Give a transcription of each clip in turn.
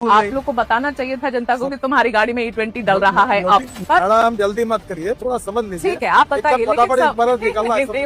आप लोग को बताना चाहिए था जनता को कि तुम्हारी गाड़ी में E20 डल रहा है अब। मैडम जल्दी मत करिए, थोड़ा समझ लीजिए। ठीक है, आप बताइए,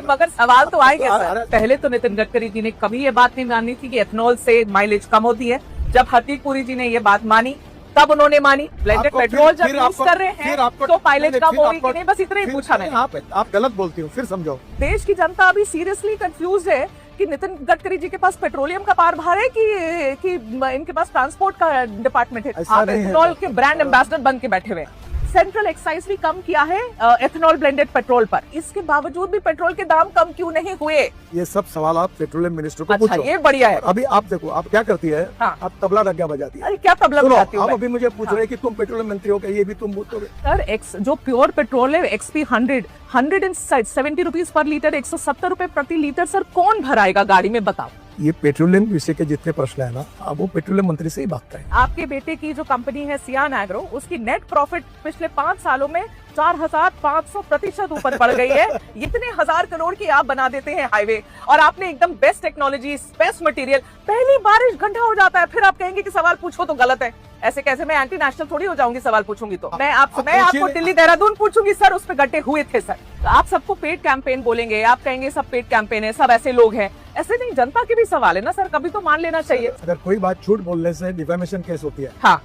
मगर सवाल तो आएंगे सर। पहले तो नितिन गडकरी जी ने कभी ये बात नहीं मानी थी कि एथेनॉल से माइलेज कम होती है। जब हरदीप पुरी जी ने ये बात मानी तब उन्होंने मानी। ब्लेंडेड पेट्रोल जब यूज कर रहे हैं तो माइलेज कम हो रही कि नहीं, बस इतना ही पूछा मैंने। आप गलत बोलती हो, फिर समझो। देश की जनता अभी सीरियसली कंफ्यूज है कि नितिन गडकरी जी के पास पेट्रोलियम का कारभार है कि इनके पास ट्रांसपोर्ट का डिपार्टमेंट है। आप एथेनॉल के ब्रांड एम्बेसडर बन के बैठे हुए। सेंट्रल एक्साइज भी कम किया है एथेनॉल ब्लेंडेड पेट्रोल पर, इसके बावजूद भी पेट्रोल के दाम कम क्यों नहीं हुए? ये सब सवाल आप पेट्रोलियम मिनिस्टर को पूछो। ये बढ़िया है। अभी आप देखो, आप क्या करती है? हाँ। आप तबला रग्गा बजाती है। अरे क्या तबला बजाती हूँ? आप अभी मुझे पूछ रहे हैं कि तुम पेट्रोलियम मंत्री हो, क्या ये भी तुम बोलोगे? सर, जो प्योर पेट्रोल है XP 170 रुपीज पर लीटर, 170 रुपए प्रति लीटर, सर कौन भराएगा गाड़ी में, बताओ? ये पेट्रोलियम विषय के जितने प्रश्न है ना, अब वो पेट्रोलियम मंत्री से ही भागता है। आपके बेटे की जो कंपनी है सियान एग्रो, उसकी नेट प्रॉफिट पिछले 5 सालों में 4500% ऊपर बढ़ गई है। इतने 1000 करोड़ की आप बना देते हैं हाईवे, और आपने एकदम बेस्ट टेक्नोलॉजी, बेस्ट मटेरियल, पहली बारिश घंटा हो जाता है, फिर आप कहेंगे कि सवाल पूछो तो गलत है। ऐसे कैसे? मैं एंटी नेशनल थोड़ी हो जाऊंगी सवाल पूछूंगी तो। मैं आपको दिल्ली देहरादून पूछूंगी, सर उस पे गड्ढे हुए थे सर। तो आप सबको पेड कैंपेन बोलेंगे, आप कहेंगे सब पेड कैंपेन है, सब ऐसे लोग हैं। ऐसे नहीं, जनता के भी सवाल है ना सर, कभी तो मान लेना चाहिए। अगर कोई बात झूठ बोलने से डिफेमेशन केस होती है। हाँ,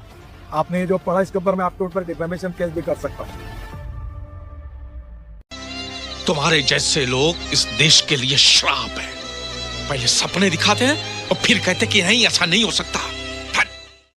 आपने ये जो पढ़ा, इसके ऊपर मैं आपके ऊपर डिफेमेशन केस भी कर सकता हूँ। तुम्हारे जैसे लोग इस देश के लिए श्राप है। पहले सपने दिखाते हैं और फिर कहते कि नहीं, ऐसा नहीं हो सकता।